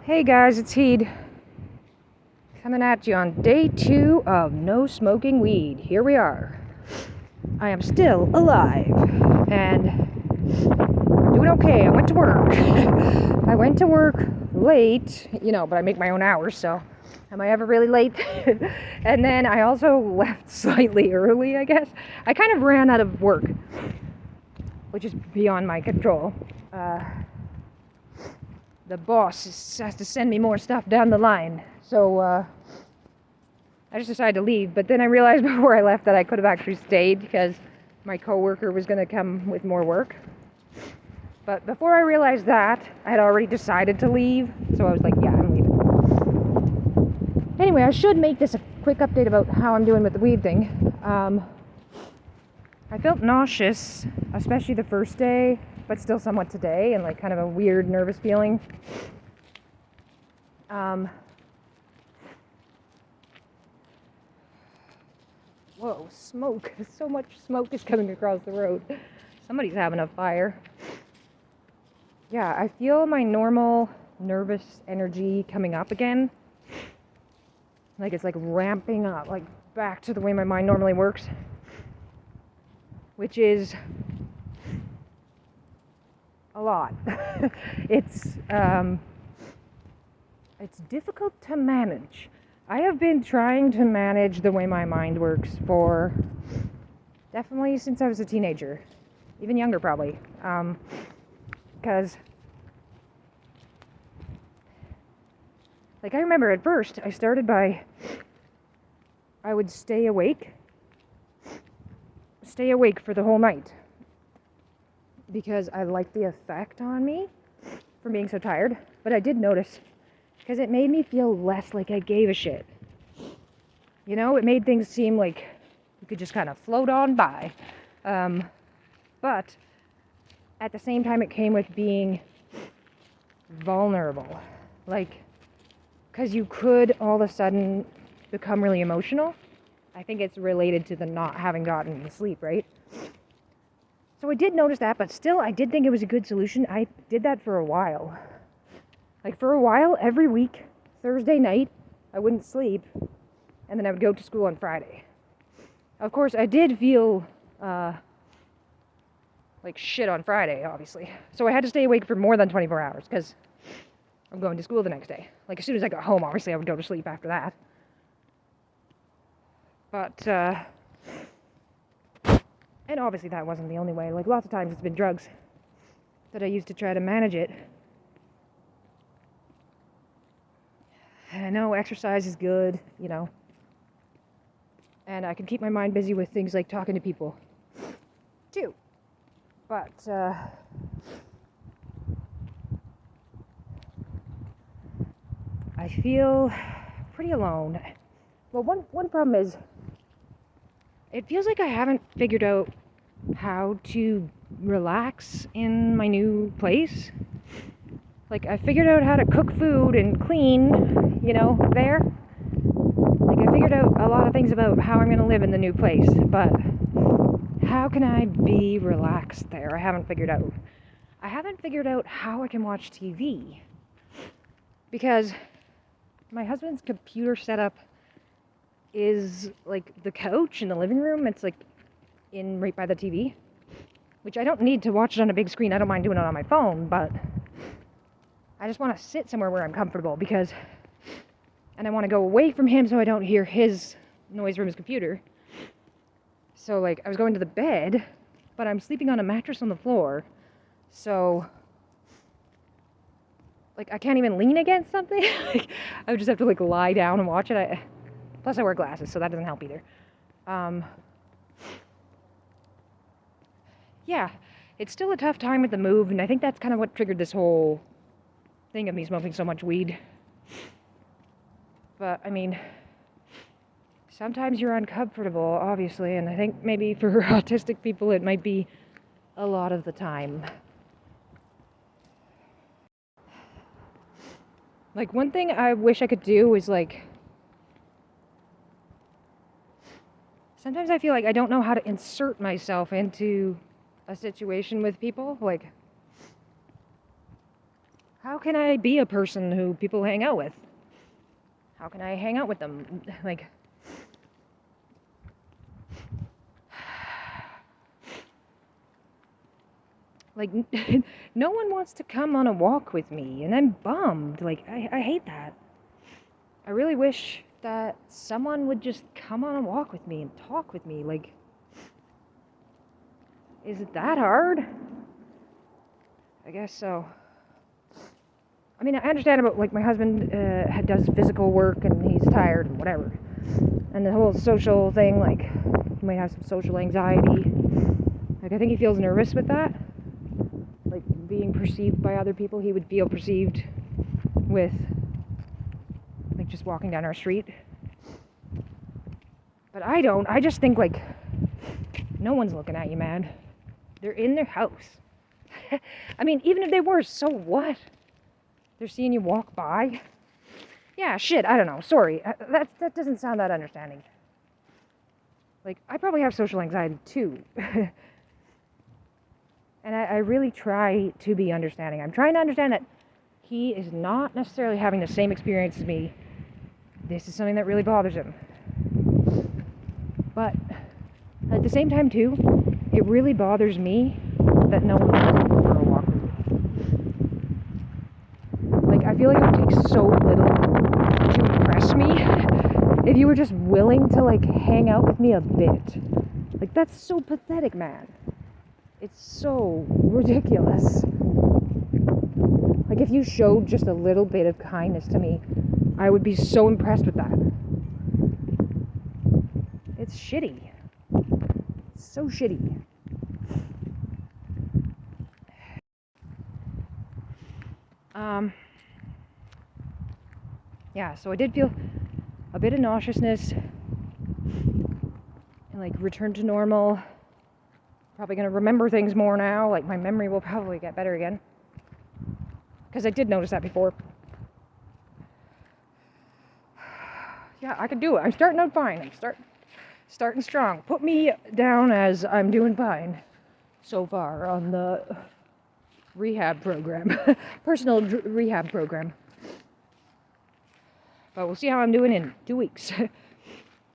Hey guys, it's Heed coming at you on day 2 of no smoking weed. Here we are. I am still alive and I'm doing okay. I went to work. I went to work late, but I make my own hours, so am I ever really late? And then I also left slightly early, I guess. I kind of ran out of work, which is beyond my control. The boss has to send me more stuff down the line. So I just decided to leave. But then I realized before I left that I could have actually stayed because my coworker was going to come with more work. But before I realized that, I had already decided to leave. So I was like, yeah, I'm leaving. Anyway, I should make this a quick update about how I'm doing with the weed thing. I felt nauseous, especially the first day, but still somewhat today, and like kind of a weird nervous feeling. Whoa, smoke. So much smoke is coming across the road. Somebody's having a fire. Yeah, I feel my normal nervous energy coming up again. Like it's like ramping up, like back to the way my mind normally works. Which is a lot. It's difficult to manage. I have been trying to manage the way my mind works for definitely since I was a teenager, even younger probably, because like I remember at first I started by I would stay awake for the whole night because I liked the effect on me from being so tired, but I did notice because it made me feel less like I gave a shit. It made things seem like you could just kind of float on by. But at the same time, it came with being vulnerable. Like, because you could all of a sudden become really emotional. I think it's related to the not having gotten the sleep, right? So I did notice that, but still, I did think it was a good solution. I did that for a while. Like, for a while, every week, Thursday night, I wouldn't sleep, and then I would go to school on Friday. Of course, I did feel like shit on Friday, obviously. So I had to stay awake for more than 24 hours because I'm going to school the next day. Like, as soon as I got home, obviously, I would go to sleep after that. But, and obviously that wasn't the only way. Like, lots of times it's been drugs that I used to try to manage it. And I know exercise is good, and I can keep my mind busy with things like talking to people, too. But, I feel pretty alone. Well, one problem is, it feels like I haven't figured out how to relax in my new place. Like, I figured out how to cook food and clean, there. Like, I figured out a lot of things about how I'm going to live in the new place, but how can I be relaxed there? I haven't figured out how I can watch TV. Because my husband's computer setup is like the couch in the living room. It's like in right by the TV, which I don't need to watch it on a big screen. I don't mind doing it on my phone, but I just want to sit somewhere where I'm comfortable and I want to go away from him so I don't hear his noise from his computer. So, like, I was going to the bed, but I'm sleeping on a mattress on the floor. So, like, I can't even lean against something. Like, I would just have to, like, lie down and watch it. Plus, I wear glasses, so that doesn't help either. Yeah, it's still a tough time with the move, and I think that's kind of what triggered this whole thing of me smoking so much weed. But, I mean, sometimes you're uncomfortable, obviously, and I think maybe for autistic people it might be a lot of the time. Like, one thing I wish I could do is, like, sometimes I feel like I don't know how to insert myself into a situation with people. Like, how can I be a person who people hang out with? How can I hang out with them? Like, like no one wants to come on a walk with me, and I'm bummed. Like, I hate that. I really wish that someone would just come on a walk with me and talk with me. Like, is it that hard? I guess so. I mean, I understand about, like, my husband does physical work and he's tired and whatever. And the whole social thing, like, he might have some social anxiety. Like, I think he feels nervous with that. Like, being perceived by other people. He would feel perceived with, like, just walking down our street. But I don't. I just think, like, no one's looking at you, man. They're in their house. I mean, even if they were, so what? They're seeing you walk by. Yeah, shit, I don't know. Sorry. That doesn't sound that understanding. Like, I probably have social anxiety too. And I really try to be understanding. I'm trying to understand that he is not necessarily having the same experience as me. This is something that really bothers him. But at the same time too, it really bothers me that no one wants to go for a walk with me. Like, I feel like it would take so little to impress me if you were just willing to, like, hang out with me a bit. Like, that's so pathetic, man. It's so ridiculous. Like, if you showed just a little bit of kindness to me, I would be so impressed with that. It's shitty. It's so shitty. Yeah, so I did feel a bit of nauseousness and, like, return to normal. Probably gonna remember things more now. Like, my memory will probably get better again. Because I did notice that before. Yeah, I could do it. I'm starting out fine. I'm starting strong. Put me down as I'm doing fine so far on the rehab program. Personal rehab program. But we'll see how I'm doing in 2 weeks.